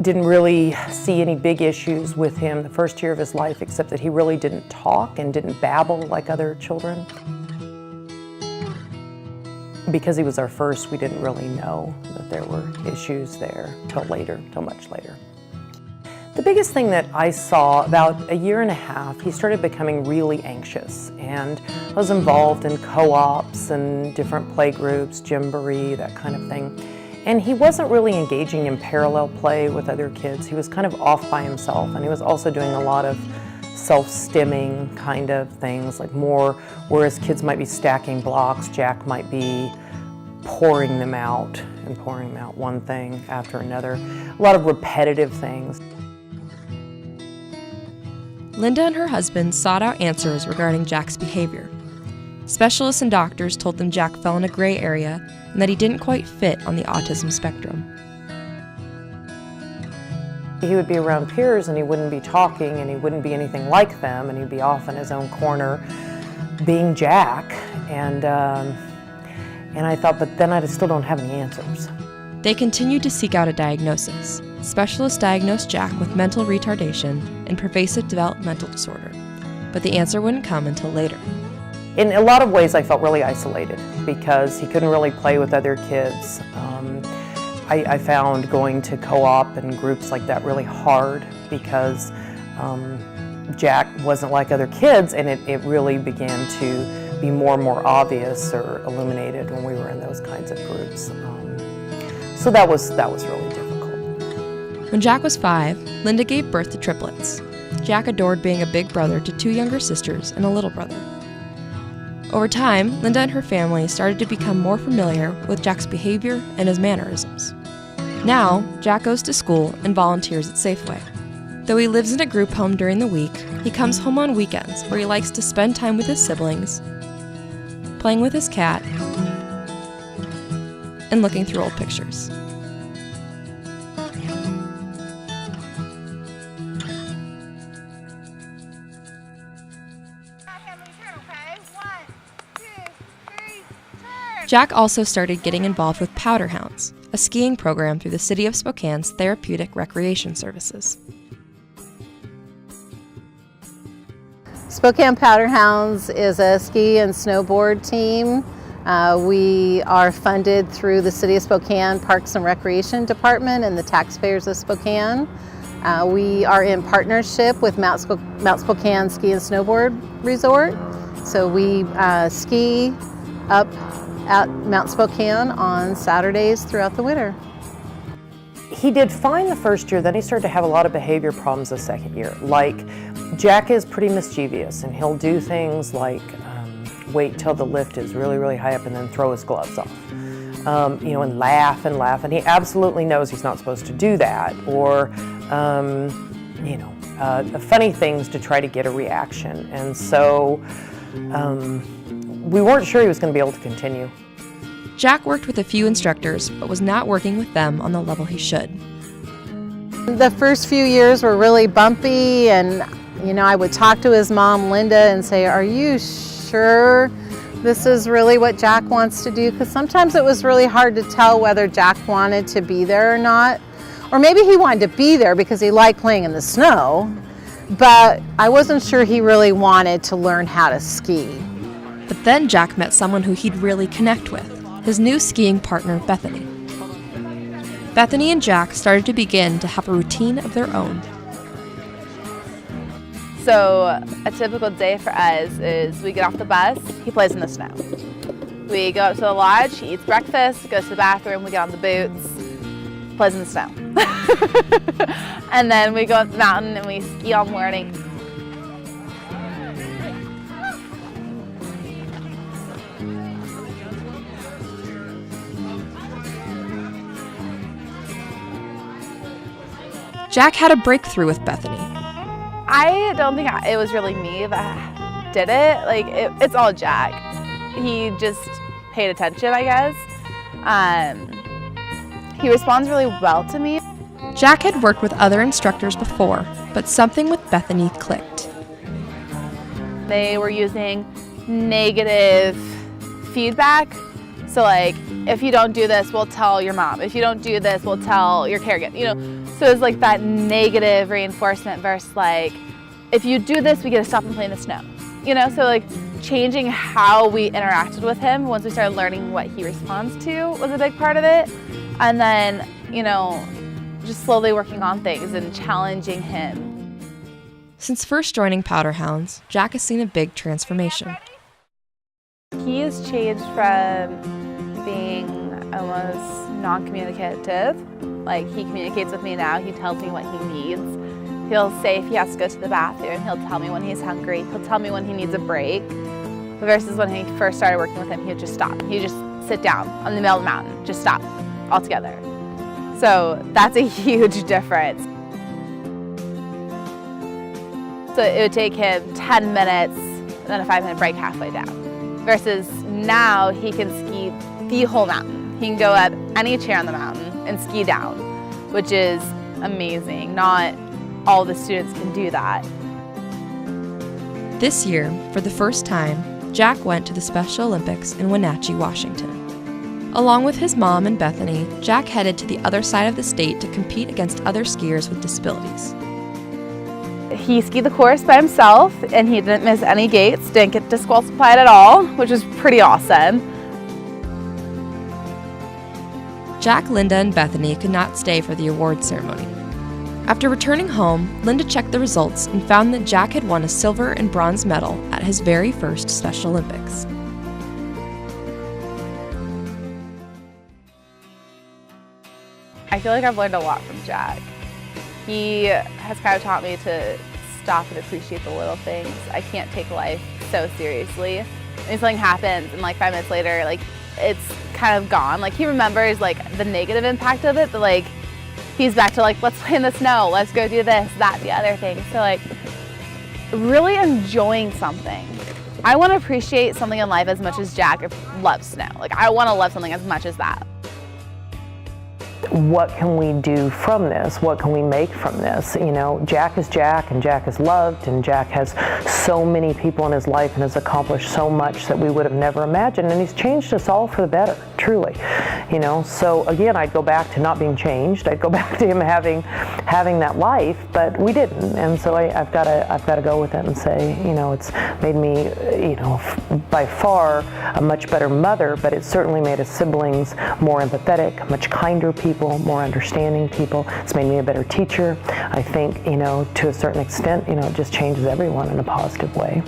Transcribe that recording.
Didn't really see any big issues with him the first year of his life, except that he really didn't talk and didn't babble like other children. Because he was our first, we didn't really know that there were issues there till much later. The biggest thing that I saw, about a year and a half, he started becoming really anxious, and was involved in co-ops and different play groups, gymboree, that kind of thing. And he wasn't really engaging in parallel play with other kids. He was kind of off by himself, and he was also doing a lot of self-stimming kind of things, like more, whereas kids might be stacking blocks, Jack might be pouring them out one thing after another. A lot of repetitive things. Linda and her husband sought out answers regarding Jack's behavior. Specialists and doctors told them Jack fell in a gray area and that he didn't quite fit on the autism spectrum. He would be around peers and he wouldn't be talking and he wouldn't be anything like them, and he'd be off in his own corner being Jack. And I thought, but then I still don't have any answers. They continued to seek out a diagnosis. Specialists diagnosed Jack with mental retardation and pervasive developmental disorder, but the answer wouldn't come until later. In a lot of ways, I felt really isolated because he couldn't really play with other kids. I found going to co-op and groups like that really hard because Jack wasn't like other kids, and it really began to be more and more obvious or illuminated when we were in those kinds of groups. So that was really difficult. When Jack was 5, Linda gave birth to triplets. Jack adored being a big brother to 2 younger sisters and a little brother. Over time, Linda and her family started to become more familiar with Jack's behavior and his mannerisms. Now, Jack goes to school and volunteers at Safeway. Though he lives in a group home during the week, he comes home on weekends where he likes to spend time with his siblings, playing with his cat, and looking through old pictures. Jack also started getting involved with Powder Hounds, a skiing program through the City of Spokane's Therapeutic Recreation Services. Spokane Powder Hounds is a ski and snowboard team. We are funded through the City of Spokane Parks and Recreation Department and the taxpayers of Spokane. We are in partnership with Mount Spokane Ski and Snowboard Resort. So we ski up at Mount Spokane on Saturdays throughout the winter. He did fine the first year, then he started to have a lot of behavior problems the second year. Like, Jack is pretty mischievous, and he'll do things like wait till the lift is really, really high up and then throw his gloves off. And laugh, and he absolutely knows he's not supposed to do that. Or, funny things to try to get a reaction. And so we weren't sure he was going to be able to continue. Jack worked with a few instructors, but was not working with them on the level he should. The first few years were really bumpy, and I would talk to his mom, Linda, and say, "Are you sure this is really what Jack wants to do?" Because sometimes it was really hard to tell whether Jack wanted to be there or not. Or maybe he wanted to be there because he liked playing in the snow, but I wasn't sure he really wanted to learn how to ski. But then Jack met someone who he'd really connect with, his new skiing partner, Bethany. Bethany and Jack started to begin to have a routine of their own. So a typical day for us is we get off the bus, he plays in the snow. We go up to the lodge, he eats breakfast, goes to the bathroom, we get on the boots, plays in the snow. And then we go up the mountain and we ski all morning. Jack had a breakthrough with Bethany. I don't think it was really me that did it. It's all Jack. He just paid attention, I guess. He responds really well to me. Jack had worked with other instructors before, but something with Bethany clicked. They were using negative feedback. So if you don't do this, we'll tell your mom. If you don't do this, we'll tell your caregiver. So it's like that negative reinforcement versus like, if you do this, we get to stop and play in the snow. You know, so like changing how we interacted with him once we started learning what he responds to was a big part of it. And then, you know, just slowly working on things and challenging him. Since first joining Powderhounds, Jack has seen a big transformation. He has changed from being almost non-communicative. Like, he communicates with me now, he tells me what he needs. He'll say if he has to go to the bathroom, he'll tell me when he's hungry, he'll tell me when he needs a break. Versus when he first started working with him, he'd just stop. He'd just sit down on the middle of the mountain, just stop altogether. So that's a huge difference. So it would take him 10 minutes and then a 5-minute break halfway down. Versus now he can ski the whole mountain. He can go up any chair on the mountain and ski down, which is amazing. Not all the students can do that. This year, for the first time, Jack went to the Special Olympics in Wenatchee, Washington. Along with his mom and Bethany, Jack headed to the other side of the state to compete against other skiers with disabilities. He skied the course by himself and he didn't miss any gates, didn't get disqualified at all, which was pretty awesome. Jack, Linda, and Bethany could not stay for the award ceremony. After returning home, Linda checked the results and found that Jack had won a silver and bronze medal at his very first Special Olympics. I feel like I've learned a lot from Jack. He has kind of taught me to stop and appreciate the little things. I can't take life so seriously. When something happens and like 5 minutes later, like it's kind of gone. Like he remembers like the negative impact of it, but like he's back to like, let's play in the snow, let's go do this, that, the other thing. So like really enjoying something. I want to appreciate something in life as much as Jack loves snow. Like I want to love something as much as that. What can we do from this? What can we make from this? You know, Jack is Jack, and Jack is loved, and Jack has so many people in his life and has accomplished so much that we would have never imagined, and he's changed us all for the better, truly. You know, so again, I'd go back to not being changed. I'd go back to him having that life, but we didn't, and so I've got to go with it and say, you know, it's made me, you know, by far a much better mother, but it certainly made his siblings more empathetic, much kinder people, more understanding people. It's made me a better teacher. I think, you know, to a certain extent, you know, it just changes everyone in a positive way.